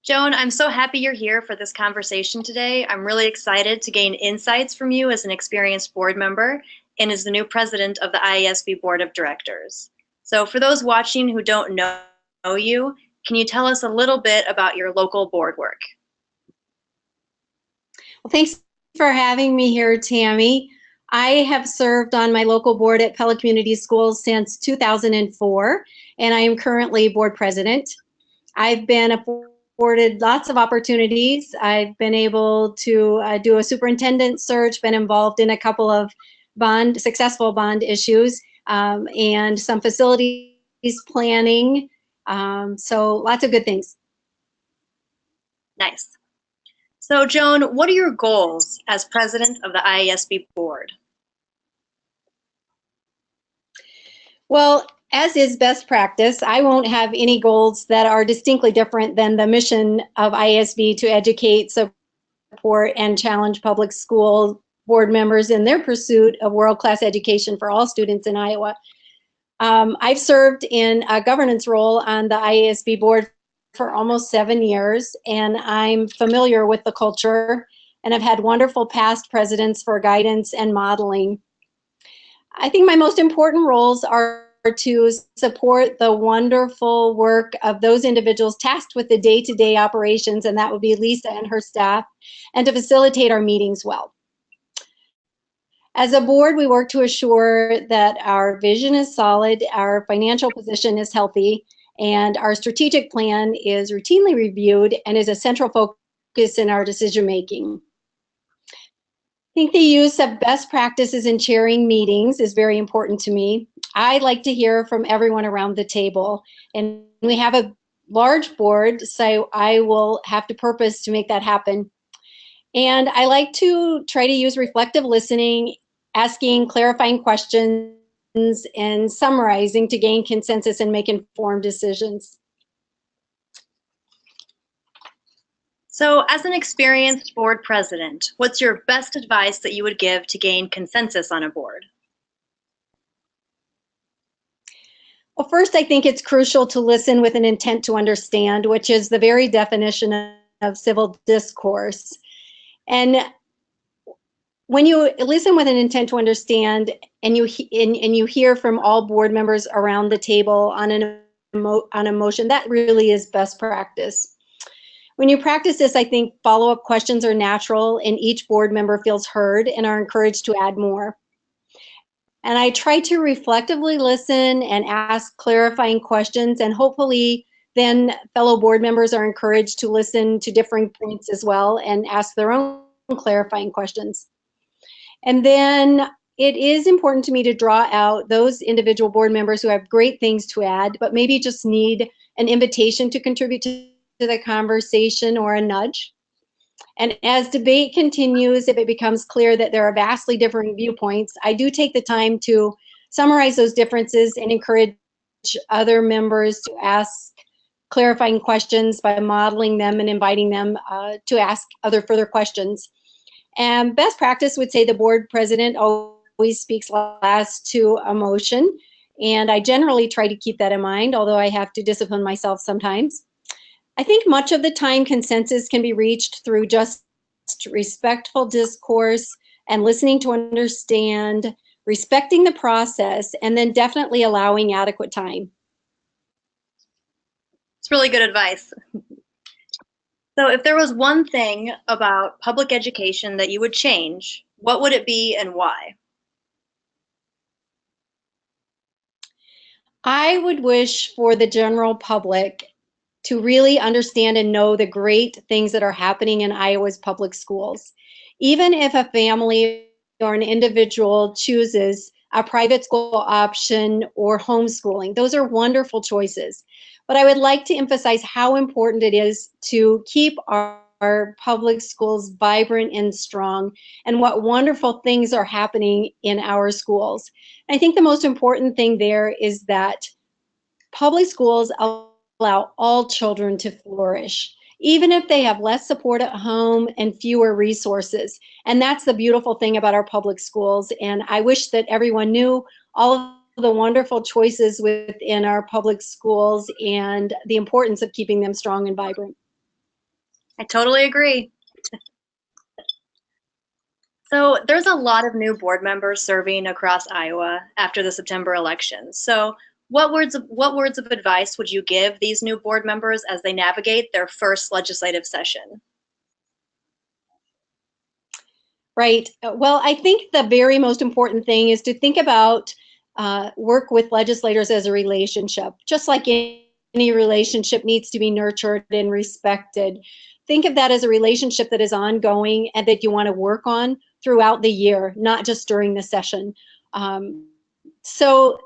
Joan, I'm so happy you're here for this conversation today. I'm really excited to gain insights from you as an experienced board member and as the new president of the IASB Board of Directors. So for those watching who don't know you, can you tell us a little bit about your local board work? Well, thanks for having me here, Tammy. I have served on my local board at Pella Community Schools since 2004, and I am currently board president. I've been afforded lots of opportunities. I've been able to do a superintendent search, been involved in a couple of successful bond issues, and some facilities planning. So lots of good things. Nice. So Joan, what are your goals as president of the IASB board? Well, as is best practice, I won't have any goals that are distinctly different than the mission of IASB to educate, support, and challenge public school board members in their pursuit of world-class education for all students in Iowa. I've served in a governance role on the IASB board for almost 7 years, and I'm familiar with the culture, and I've had wonderful past presidents for guidance and modeling. I think my most important roles are to support the wonderful work of those individuals tasked with the day-to-day operations, and that would be Lisa and her staff, and to facilitate our meetings well. As a board, we work to assure that our vision is solid, our financial position is healthy, and our strategic plan is routinely reviewed and is a central focus in our decision-making. I think the use of best practices in chairing meetings is very important to me. I like to hear from everyone around the table, and we have a large board, so I will have to purpose to make that happen. And I like to try to use reflective listening, asking clarifying questions, and summarizing to gain consensus and make informed decisions. So as an experienced board president, what's your best advice that you would give to gain consensus on a board? Well, first, I think it's crucial to listen with an intent to understand, which is the very definition of civil discourse. And when you listen with an intent to understand, and you hear from all board members around the table on a motion, that really is best practice. When you practice this, I think follow-up questions are natural, and each board member feels heard and are encouraged to add more. And I try to reflectively listen and ask clarifying questions, and hopefully then fellow board members are encouraged to listen to differing points as well and ask their own clarifying questions. And then it is important to me to draw out those individual board members who have great things to add, but maybe just need an invitation to contribute to the conversation or a nudge. And as debate continues, if it becomes clear that there are vastly differing viewpoints, I do take the time to summarize those differences and encourage other members to ask clarifying questions by modeling them and inviting them to ask other further questions. And best practice would say the board president always speaks last to a motion, and I generally try to keep that in mind, although I have to discipline myself sometimes. I think much of the time consensus can be reached through just respectful discourse and listening to understand, respecting the process, and then definitely allowing adequate time. It's really good advice. So if there was one thing about public education that you would change, what would it be and why? I would wish for the general public to really understand and know the great things that are happening in Iowa's public schools. Even if a family or an individual chooses a private school option or homeschooling, those are wonderful choices. But I would like to emphasize how important it is to keep our public schools vibrant and strong, and what wonderful things are happening in our schools. I think the most important thing there is that public schools allow all children to flourish, even if they have less support at home and fewer resources. And that's the beautiful thing about our public schools. And I wish that everyone knew all of the wonderful choices within our public schools and the importance of keeping them strong and vibrant. I totally agree. So there's a lot of new board members serving across Iowa after the September elections. So what words of advice would you give these new board members as they navigate their first legislative session? Right. Well, I think the very most important thing is to think about work with legislators as a relationship. Just like any relationship needs to be nurtured and respected. Think of that as a relationship that is ongoing and that you want to work on throughout the year, not just during the session. So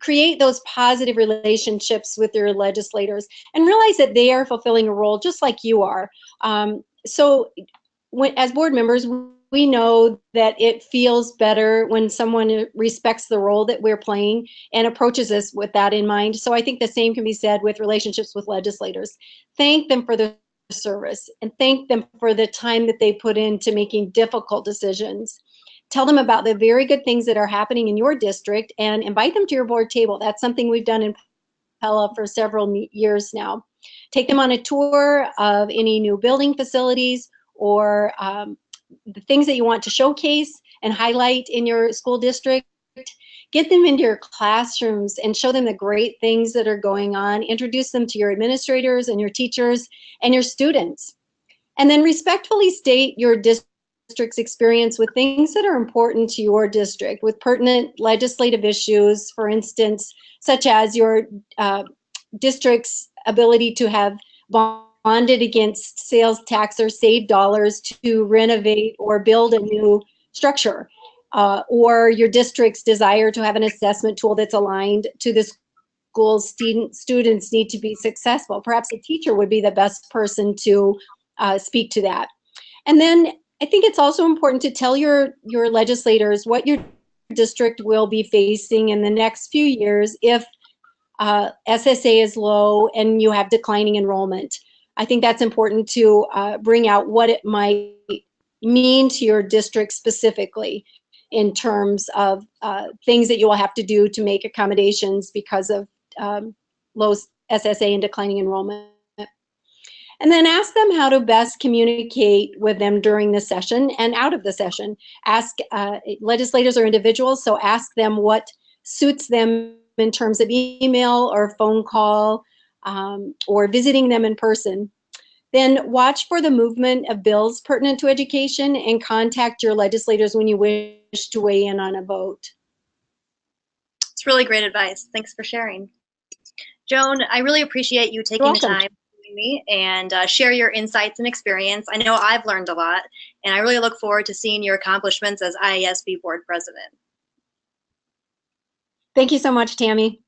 create those positive relationships with your legislators and realize that they are fulfilling a role just like you are. So as board members, we know that it feels better when someone respects the role that we're playing and approaches us with that in mind. So I think the same can be said with relationships with legislators. Thank them for their service and thank them for the time that they put into making difficult decisions. Tell them about the very good things that are happening in your district and invite them to your board table. That's something we've done in Pella for several years now. Take them on a tour of any new building facilities or the things that you want to showcase and highlight in your school district. Get them into your classrooms and show them the great things that are going on. Introduce them to your administrators and your teachers and your students. And then respectfully state your district's experience with things that are important to your district, with pertinent legislative issues, for instance, such as your district's ability to have bonded against sales tax or save dollars to renovate or build a new structure, or your district's desire to have an assessment tool that's aligned to the school's students need to be successful. Perhaps a teacher would be the best person to speak to that. And then I think it's also important to tell your legislators what your district will be facing in the next few years if SSA is low and you have declining enrollment. I think that's important to bring out what it might mean to your district specifically in terms of things that you will have to do to make accommodations because of low SSA and declining enrollment. And then ask them how to best communicate with them during the session and out of the session. Ask legislators are individuals, so ask them what suits them in terms of email or phone call or visiting them in person. Then watch for the movement of bills pertinent to education and contact your legislators when you wish to weigh in on a vote. It's really great advice. Thanks for sharing. Joan, I really appreciate you taking the time with me and share your insights and experience. I know I've learned a lot, and I really look forward to seeing your accomplishments as IASB Board President. Thank you so much, Tammy.